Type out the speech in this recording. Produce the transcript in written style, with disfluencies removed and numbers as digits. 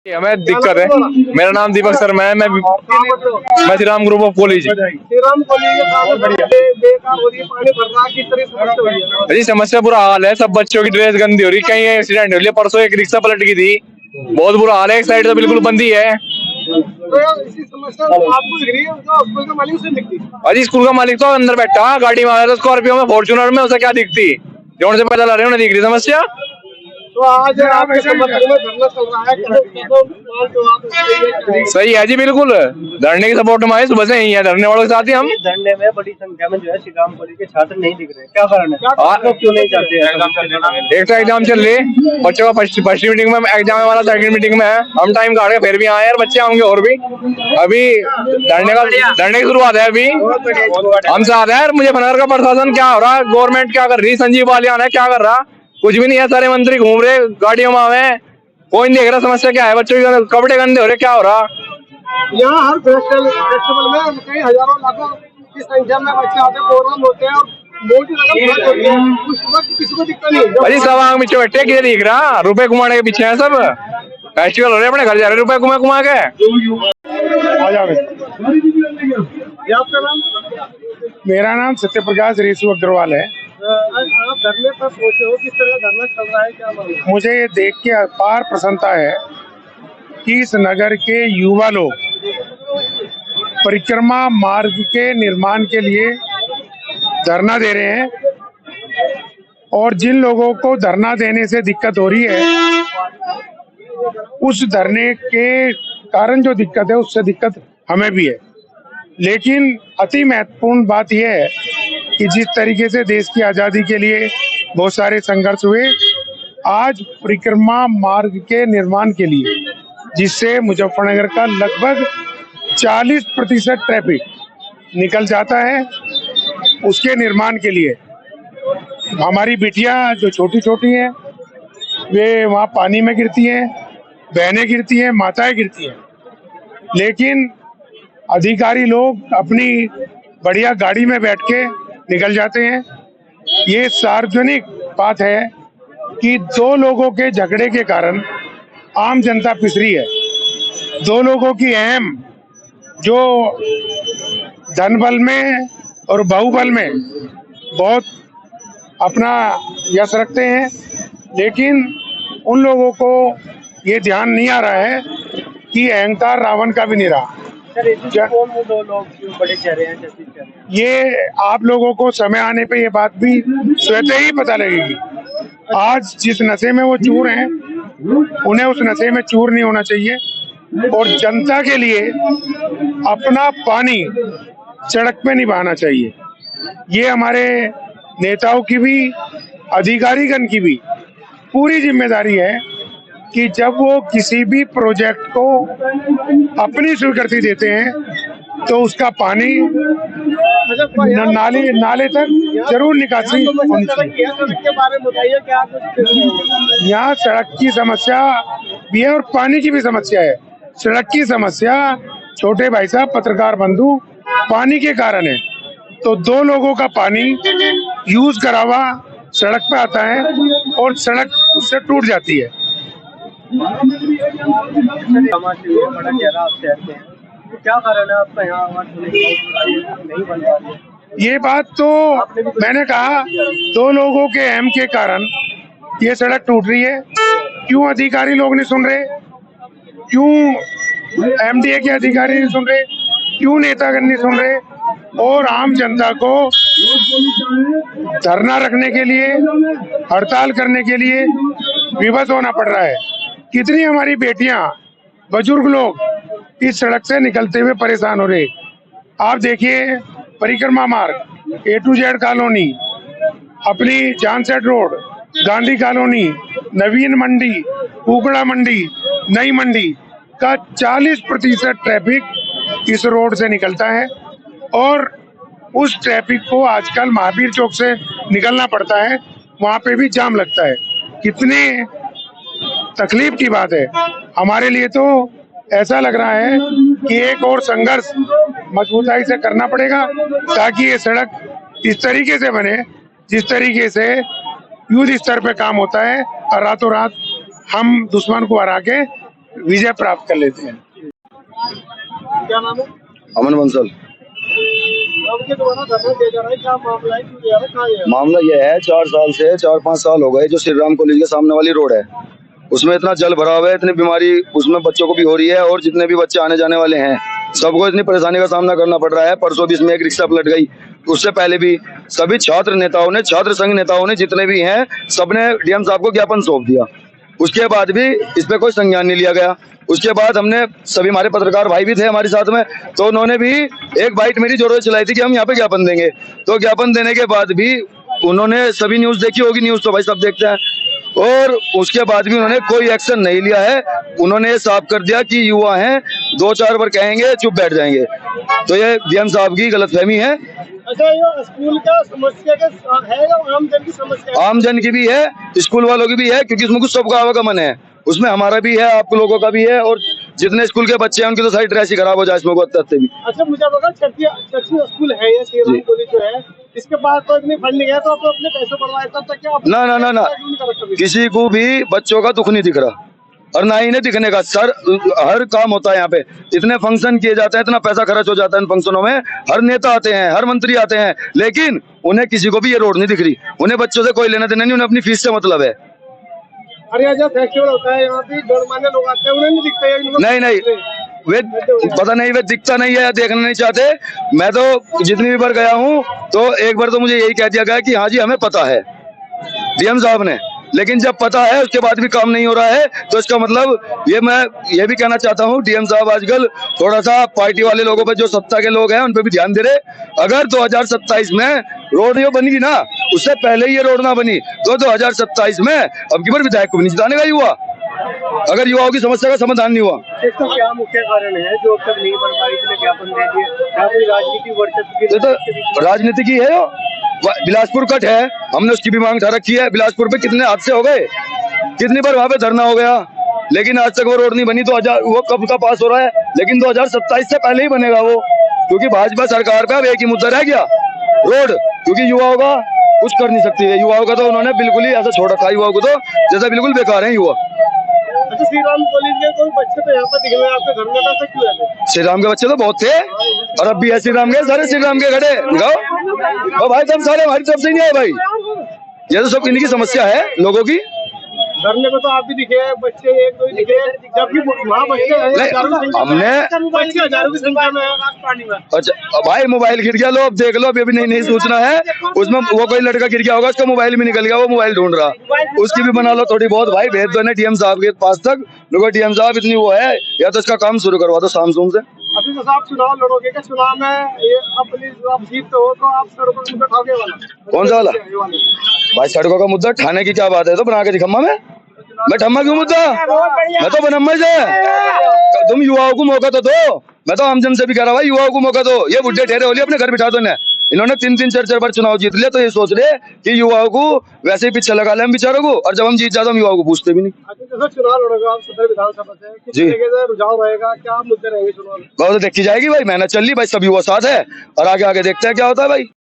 हमें दिक्कत है। मेरा नाम दीपक शर्मा है। मैं Shri Ram group of college. जी समस्या बुरा हाल है। सब बच्चों की ड्रेस गंदी हो रही, कहीं एक्सीडेंट हो रही है। परसों एक रिक्शा पलट गई थी, बहुत बुरा हाल है। एक साइड तो बिल्कुल बंदी है। अजी स्कूल का मालिक तो अंदर बैठा गाड़ी में आया था, स्कॉर्पियो में, फॉर्च्यूनर में, उसे क्या दिखती जोन से पैदल आ रहे हो, नहीं दिख रही समस्या। तो आज आपके समर्थन में धरना चल रहा है, सही है जी, बिल्कुल धरने की सपोर्ट में आए। सुबह से यही है, धरने वालों के साथ ही हम। धरने में बड़ी संख्या में जो है श्री राम कॉलेज के छात्र नहीं दिख रहे, क्या कारण है? तो क्यों नहीं चाहते? एक तो एग्जाम चल रही, बच्चों का फर्स्ट मीटिंग में एग्जाम है, हमारा सेकंड मीटिंग में है। हम टाइम काट के फिर भी आए यार, बच्चे आएंगे और भी। अभी धरने की शुरुआत है। अभी हम साथ है। मुजफ्फरनगर का प्रशासन क्या हो रहा है, गवर्नमेंट क्या कर रही है, संजीव बालियान है क्या कर रहा, कुछ भी नहीं है। सारे मंत्री घूम रहे गाड़ियों में आवे, कोई नहीं देख रहा समस्या क्या है। बच्चों के कपड़े गंदे हो रहे, क्या हो रहा। यहाँ हर फेस्टिवल में कई हजारों लाखों की संख्या में बच्चे आते हैं, प्रोग्राम होते हैं और मोटी रकम खर्च होती है, उस वक्त किसी को दिक्कत नहीं। अजी सब आग पीछे बैठे, किधर दिख रहा, रुपए घुमाने के पीछे है सब। फेस्टिवल हो रहे, अपने घर जा रहे रुपए घुमा के। आपका नाम? मेरा नाम सत्य प्रकाश रेसू अग्रवाल है। आप धरने पर पहुंचे हो, किस तरह धरना चल रहा है, क्या मामला? मुझे ये देख के अपार प्रसन्नता है कि इस नगर के युवा लोग परिक्रमा मार्ग के निर्माण के लिए धरना दे रहे हैं, और जिन लोगों को धरना देने से दिक्कत हो रही है, उस धरने के कारण जो दिक्कत है उससे दिक्कत हमें भी है। लेकिन अति महत्वपूर्ण बात यह है कि जिस तरीके से देश की आज़ादी के लिए बहुत सारे संघर्ष हुए, आज परिक्रमा मार्ग के निर्माण के लिए, जिससे मुजफ्फरनगर का लगभग 40% ट्रैफिक निकल जाता है, उसके निर्माण के लिए हमारी बिटियां जो छोटी छोटी हैं वे वहाँ पानी में गिरती हैं, बहनें गिरती हैं, माताएं गिरती हैं। लेकिन अधिकारी लोग अपनी बढ़िया गाड़ी में बैठ के निकल जाते हैं। ये सार्वजनिक बात है कि दो लोगों के झगड़े के कारण आम जनता पिस रही है। दो लोगों की अहम जो धन बल में और बाहुबल में बहुत अपना यश रखते हैं, लेकिन उन लोगों को ये ध्यान नहीं आ रहा है कि अहंकार रावण का भी नहीं रहा। कौन वो दो लोग क्यों बड़े चेहरे हैं, जैसे चेहरे हैं? ये आप लोगों को समय आने पे ये बात भी स्वतः ही पता लगेगी। आज जिस नशे में वो चूर हैं, उन्हें उस नशे में चूर नहीं होना चाहिए, और जनता के लिए अपना पानी सड़क पे नहीं बहाना चाहिए। ये हमारे नेताओं की भी, अधिकारीगण की भी पूरी जिम्मेदारी है कि जब वो किसी भी प्रोजेक्ट को अपनी स्वीकृति देते हैं तो उसका पानी नाले तक जरूर निकासी होनी चाहिए। सड़क के बारे में बताइए, क्या कुछ? यहाँ सड़क की समस्या भी है और पानी की भी समस्या है। सड़क की समस्या छोटे भाई साहब पत्रकार बंधु पानी के कारण है। तो दो लोगों का पानी यूज करा हुआ सड़क पे आता है और सड़क उससे टूट जाती है। बड़ा चेहरा आप शहर के हैं, तो क्या कारण है आपका यहाँ आवाज नहीं बन पा रही? ये बात तो मैंने कहा, दो लोगों के अहम के कारण ये सड़क टूट रही है। क्यों अधिकारी लोग नहीं सुन रहे, क्यों एमडीए के अधिकारी नहीं सुन रहे, क्यों नेतागण नहीं सुन रहे, और आम जनता को धरना रखने के लिए, हड़ताल करने के लिए विवश होना पड़ रहा है। कितनी हमारी बेटियां, बुजुर्ग लोग इस सड़क से निकलते हुए परेशान हो रहे। आप देखिए, परिक्रमा मार्ग, A to Z कॉलोनी, अपनी जानसेट रोड, गांधी कॉलोनी, नवीन मंडी, कुकड़ा मंडी, नई मंडी का 40% ट्रैफिक इस रोड से निकलता है, और उस ट्रैफिक को आजकल महावीर चौक से निकलना पड़ता है, वहाँ पे भी जाम लगता है। कितने तकलीफ की बात है। हमारे लिए तो ऐसा लग रहा है कि एक और संघर्ष मजबूताई से करना पड़ेगा, ताकि ये सड़क इस तरीके से बने जिस तरीके से युद्ध स्तर पे काम होता है, और रातों रात हम दुश्मन को हरा के विजय प्राप्त कर लेते हैं। क्या नाम है? अमन बंसल। अब के द्वारा धरना दिया जा रहा है, क्या मामला है, क्यों दिया जा रहा है, कहाँ है? मामला यह है 4-5 साल हो गए जो श्री राम कॉलेज के सामने वाली रोड है उसमें इतना जल भरा हुआ है, इतनी बीमारी उसमें बच्चों को भी हो रही है और जितने भी बच्चे आने जाने वाले हैं सबको इतनी परेशानी का सामना करना पड़ रहा है। परसों भी इसमें एक रिक्शा पलट गई, उससे पहले भी सभी छात्र नेताओं ने, छात्र संघ नेताओं ने जितने भी हैं सबने डीएम साहब को ज्ञापन सौंप दिया, उसके बाद भी इस पे कोई संज्ञान नहीं लिया गया। उसके बाद हमने सभी, हमारे पत्रकार भाई भी थे हमारे साथ में, तो उन्होंने भी एक बाइट मेरी जोरों से चलाई थी कि हम यहाँ पे ज्ञापन देंगे। तो ज्ञापन देने के बाद भी उन्होंने सभी न्यूज देखी होगी, न्यूज तो भाई सब देखते हैं, और उसके बाद भी उन्होंने कोई एक्शन नहीं लिया है। उन्होंने साफ कर दिया कि युवा हैं, 2-4 बार कहेंगे चुप बैठ जाएंगे। तो ये डीएम साहब की गलतफहमी है। अच्छा, ये स्कूल का समस्या का है या आम जन की समस्या है? आम जन की भी है, स्कूल वालों की भी है, क्योंकि उसमें कुछ सबका आवागमन है, उसमें हमारा भी है, आप लोगों का भी है, और जितने स्कूल के बच्चे हैं उनकी तो सारी ड्रेस ही खराब हो जाए इसमें को भी। अच्छा, मुझे बता, चर्ची स्कूल है ये श्री राम कॉलेज जो है, इसके पास तो इतनी फंडिंग है तो आप अपने पैसे बढ़वाए तब तक क्या ना किसी को भी बच्चों का दुख नहीं दिख रहा और ना ही इन्हें दिखने का। सर, हर काम होता है यहाँ पे, इतने फंक्शन किए जाते हैं, इतना पैसा खर्च हो जाता है इन फंक्शनों में, हर नेता आते हैं, हर मंत्री आते हैं, लेकिन उन्हें किसी को भी ये रोड नहीं दिख रही। उन्हें बच्चों से कोई लेना देना नहीं, उन्हें अपनी फीस से मतलब है। अरे जब फेस्टिवल होता है यहाँ पे गणमान्य लोग आते हैं, उन्हें नहीं दिखता है? नहीं, वे पता नहीं, वे दिखता नहीं है या देखना नहीं चाहते। मैं तो जितनी भी बार गया हूँ तो एक बार तो मुझे यही कह दिया गया कि हाँ जी हमें पता है, डीएम साहब ने, लेकिन जब पता है उसके बाद भी काम नहीं हो रहा है तो इसका मतलब मैं ये भी कहना चाहता हूँ डीएम साहब आजकल थोड़ा सा पार्टी वाले लोगों पर, जो सत्ता के लोग हैं उन पर भी ध्यान दे रहे। अगर 2027 में रोड ये बनेगी ना, उससे पहले ही ये रोड ना बनी तो 2027 में अब की बार विधायक को भी नहीं जिताने का युवा, अगर युवाओं की समस्या का समाधान नहीं हुआ। इसका क्या मुख्य कारण है जो अब तक नहीं बन पाई, इसलिए ज्ञापन दे दिए? राजनीति वर्चस्व तो राजनीति की है, बिलासपुर कट है, हमने उसकी भी मांग उठा रखी है। बिलासपुर पे कितने हादसे हो गए, कितनी बार वहां पे धरना हो गया, लेकिन आज तक वो रोड नहीं बनी। वो कब का पास हो रहा है, लेकिन 2027 से पहले ही बनेगा वो, क्योंकि भाजपा सरकार का अब एक ही मुद्दा रह गया, रोड, क्योंकि युवाओं का कुछ कर नहीं सकती है। युवाओं का तो उन्होंने बिल्कुल ही ऐसा छोड़ रखा है, युवाओं को तो जैसा बिल्कुल बेकार है युवा। अच्छा, श्री राम कॉलेज के कोई बच्चे तो यहाँ पर दिख रहे हैं आपके घर में, ऐसा क्यों है? श्री राम के बच्चे तो बहुत थे और अब भी है श्री राम के, सारे श्री राम के खड़े दिखाओ भाई, सब सारे हमारी तरफ से नहीं आए भाई, ये तो सब इनकी समस्या है लोगों की। धरने को तो आप भी दिखे, बच्चे एक दो ही दिखे, जबकि वहाँ बच्चे हमने बच्चे हजारों की संख्या में पानी में। अच्छा भाई, मोबाइल गिर गया, लो अब देख लो, अभी नई सूचना है उसमें, वो कोई लड़का गिर गया होगा, उसका मोबाइल भी निकल गया, वो मोबाइल ढूंढ रहा, उसकी भी बना लो थोड़ी बहुत भाई, भेज दो डीएम साहब के पास तक। लोगों डीएम साहब इतनी वो है, या तो इसका काम शुरू करवा दो सामसूम से। अभी तो आप चुनाव लड़ोगे क्या? चुनाव में ये अपनी आप जीतते हो तो आप सड़कों का मुद्दा उठाओगे वाला? कौन सा वाला? भाई सड़कों का मुद्दा ठाने की क्या बात है, तो बना के दिखम्मा में, मैं ठम्मा क्यों मुद्दा, मैं तो बनम्मा से। तुम युवाओं को मौका तो दो, मैं तो आमजन से भी कह रहा भाई युवाओं को मौका दो। ये बुढ़े ठहरे हो लिए अपने घर बिठा दो ना, इन्होंने 3-4 बार चुनाव जीत लिया, तो ये सोच रहे कि युवाओं को वैसे ही पीछे लगा ले हम बेचारों को, और जब हम जीत जाते हम युवाओं को पूछते भी नहीं। जैसे चुनाव लड़ोगे आप सदर विधानसभा से, किस तरीके से रुझाव रहेगा, क्या मुद्दे रहेंगे चुनाव में? बहुत देखी जाएगी भाई, मेहनत चल रही भाई, सब युवा साथ है और आगे देखते हैं क्या होता है भाई।